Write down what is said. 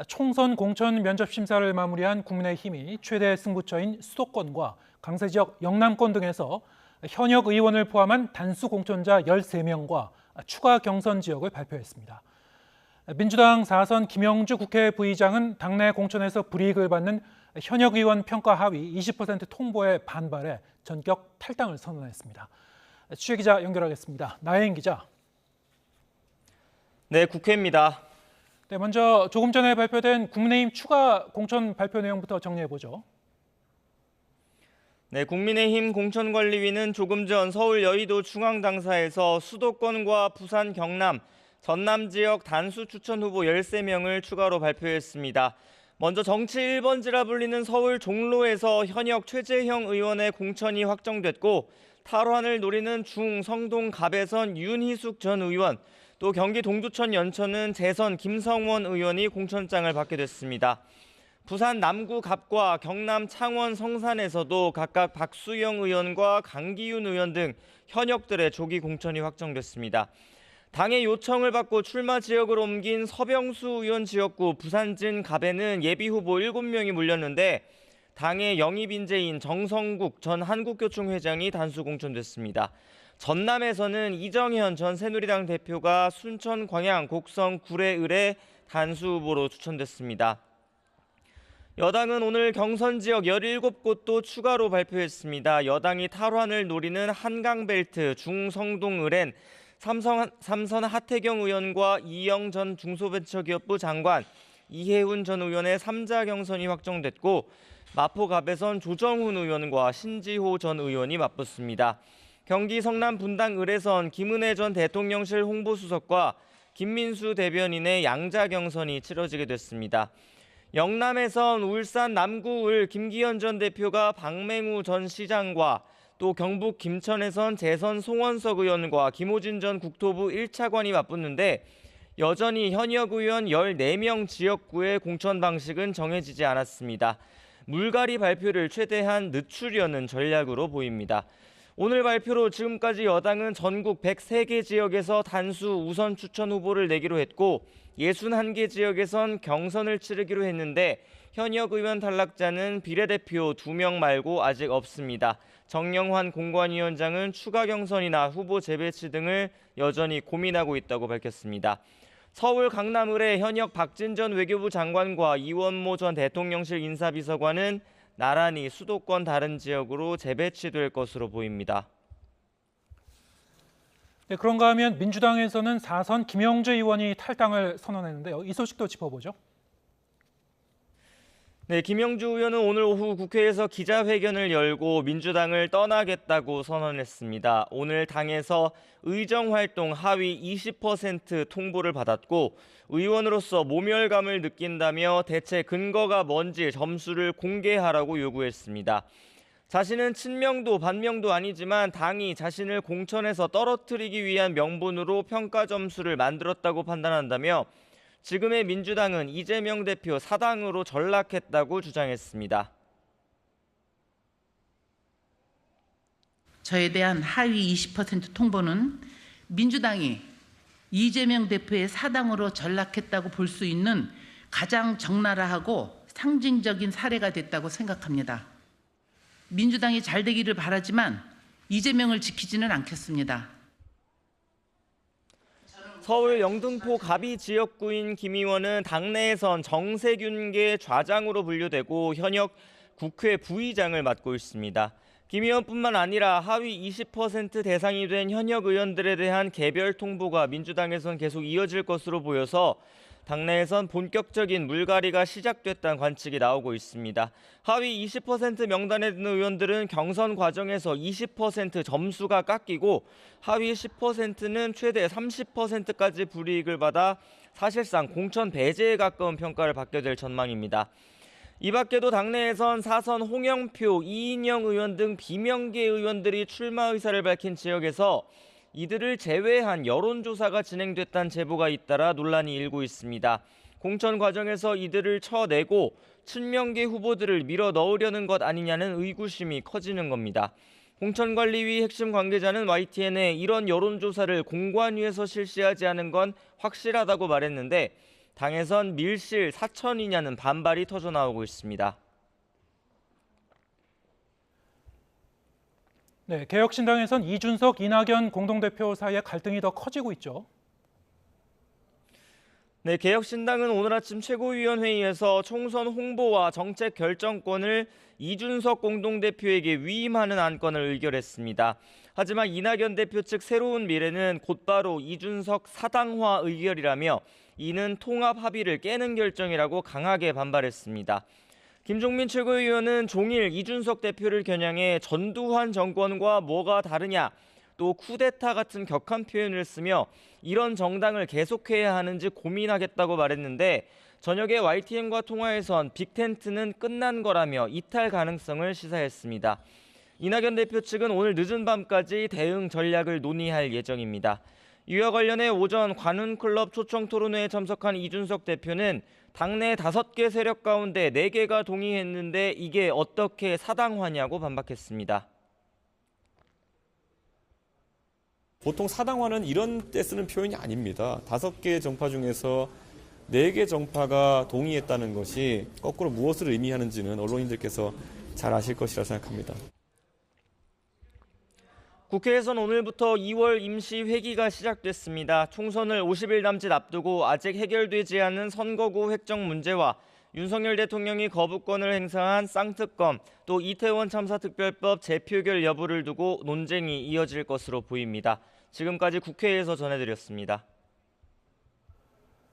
총선 공천 면접 심사를 마무리한 국민의힘이 최대 승부처인 수도권과 강세 지역 영남권 등에서 현역 의원을 포함한 단수 공천자 13명과 추가 경선 지역을 발표했습니다. 민주당 4선 김영주 국회 부의장은 당내 공천에서 불이익을 받는 현역 의원 평가 하위 20% 통보에 반발해 전격 탈당을 선언했습니다. 취재기자 연결하겠습니다. 나혜인 기자. 네, 국회입니다. 네, 먼저 조금 전에 발표된 국민의힘 추가 공천 발표 내용부터 정리해보죠. 네, 국민의힘 공천관리위는 조금 전 서울 여의도 중앙당사에서 수도권과 부산, 경남, 전남 지역 단수 추천 후보 13명을 추가로 발표했습니다. 먼저 정치 1번지라 불리는 서울 종로에서 현역 최재형 의원의 공천이 확정됐고, 탈환을 노리는 중성동 갑에선 윤희숙 전 의원, 또 경기 동두천 연천은 재선 김성원 의원이 공천장을 받게 됐습니다. 부산 남구 갑과 경남 창원 성산에서도 각각 박수영 의원과 강기윤 의원 등 현역들의 조기 공천이 확정됐습니다. 당의 요청을 받고 출마 지역을 옮긴 서병수 의원 지역구 부산진 갑에는 예비후보 7명이 몰렸는데 당의 영입 인재인 정성국 전 한국교총회장이 단수 공천됐습니다. 전남에서는 이정현 전 새누리당 대표가 순천 광양 곡성 구례을에 단수 후보로 추천됐습니다. 여당은 오늘 경선 지역 17곳도 추가로 발표했습니다. 여당이 탈환을 노리는 한강벨트 중성동을엔 삼선 하태경 의원과 이영 전 중소벤처기업부 장관, 이혜훈 전 의원의 3자 경선이 확정됐고, 마포갑에선 조정훈 의원과 신지호 전 의원이 맞붙습니다. 경기 성남 분당을에선 김은혜 전 대통령실 홍보수석과 김민수 대변인의 양자 경선이 치러지게 됐습니다. 영남에선 울산 남구을 김기현 전 대표가 박맹우 전 시장과 또 경북 김천에선 재선 송원석 의원과 김호진 전 국토부 1차관이 맞붙는데 여전히 현역 의원 14명 지역구의 공천 방식은 정해지지 않았습니다. 물갈이 발표를 최대한 늦추려는 전략으로 보입니다. 오늘 발표로 지금까지 여당은 전국 103개 지역에서 단수 우선 추천 후보를 내기로 했고 61개 지역에선 경선을 치르기로 했는데 현역 의원 탈락자는 비례대표 2명 말고 아직 없습니다. 정영환 공관위원장은 추가 경선이나 후보 재배치 등을 여전히 고민하고 있다고 밝혔습니다. 서울 강남을의 현역 박진전 외교부 장관과 이원모 전 대통령실 인사비서관은 나란히 수도권 다른 지역으로 재배치될 것으로 보입니다. 네, 그런가 하면 민주당에서는 4선 김영주 의원이 탈당을 선언했는데요. 이 소식도 짚어보죠. 네, 김영주 의원은 오늘 오후 국회에서 기자회견을 열고 민주당을 떠나겠다고 선언했습니다. 오늘 당에서 의정활동 하위 20% 통보를 받았고 의원으로서 모멸감을 느낀다며 대체 근거가 뭔지 점수를 공개하라고 요구했습니다. 자신은 친명도 반명도 아니지만 당이 자신을 공천에서 떨어뜨리기 위한 명분으로 평가 점수를 만들었다고 판단한다며 지금의 민주당은 이재명 대표 사당으로 전락했다고 주장했습니다. 저에 대한 하위 20% 통보는 민주당이 이재명 대표의 사당으로 전락했다고 볼 수 있는 가장 적나라하고 상징적인 사례가 됐다고 생각합니다. 민주당이 잘 되기를 바라지만 이재명을 지키지는 않겠습니다. 서울 영등포 갑이 지역구인 김 의원은 당내에선 정세균계 좌장으로 분류되고 현역 국회 부의장을 맡고 있습니다. 김 의원뿐만 아니라 하위 20% 대상이 된 현역 의원들에 대한 개별 통보가 민주당에선 계속 이어질 것으로 보여서 당내에선 본격적인 물갈이가 시작됐다는 관측이 나오고 있습니다. 하위 20% 명단에 드는 의원들은 경선 과정에서 20% 점수가 깎이고 하위 10%는 최대 30%까지 불이익을 받아 사실상 공천 배제에 가까운 평가를 받게 될 전망입니다. 이 밖에도 당내에선 4선 홍영표, 이인영 의원 등 비명계 의원들이 출마 의사를 밝힌 지역에서 이들을 제외한 여론조사가 진행됐다는 제보가 잇따라 논란이 일고 있습니다. 공천 과정에서 이들을 쳐내고 친명계 후보들을 밀어 넣으려는 것 아니냐는 의구심이 커지는 겁니다. 공천관리위 핵심 관계자는 YTN에 이런 여론조사를 공관위에서 실시하지 않은 건 확실하다고 말했는데 당에선 밀실 사천이냐는 반발이 터져 나오고 있습니다. 네, 개혁신당에선 이준석, 이낙연 공동대표 사이의 갈등이 더 커지고 있죠. 네, 개혁신당은 오늘 아침 최고위원회의에서 총선 홍보와 정책 결정권을 이준석 공동대표에게 위임하는 안건을 의결했습니다. 하지만 이낙연 대표 측 새로운 미래는 곧바로 이준석 사당화 의결이라며 이는 통합 합의를 깨는 결정이라고 강하게 반발했습니다. 김종민 최고위원은 종일 이준석 대표를 겨냥해 전두환 정권과 뭐가 다르냐, 또 쿠데타 같은 격한 표현을 쓰며 이런 정당을 계속해야 하는지 고민하겠다고 말했는데 저녁에 YTN과 통화에선 빅텐트는 끝난 거라며 이탈 가능성을 시사했습니다. 이낙연 대표 측은 오늘 늦은 밤까지 대응 전략을 논의할 예정입니다. 이와 관련해 오전 관훈클럽 초청 토론회에 참석한 이준석 대표는 당내 5개 세력 가운데 4개가 동의했는데 이게 어떻게 사당화냐고 반박했습니다. 보통 사당화는 이런 때 쓰는 표현이 아닙니다. 5개 정파 중에서 4개 정파가 동의했다는 것이 거꾸로 무엇을 의미하는지는 언론인들께서 잘 아실 것이라 생각합니다. 국회에선 오늘부터 2월 임시 회기가 시작됐습니다. 총선을 50일 남짓 앞두고 아직 해결되지 않은 선거구 획정 문제와 윤석열 대통령이 거부권을 행사한 쌍특검, 또 이태원 참사 특별법 재표결 여부를 두고 논쟁이 이어질 것으로 보입니다. 지금까지 국회에서 전해드렸습니다.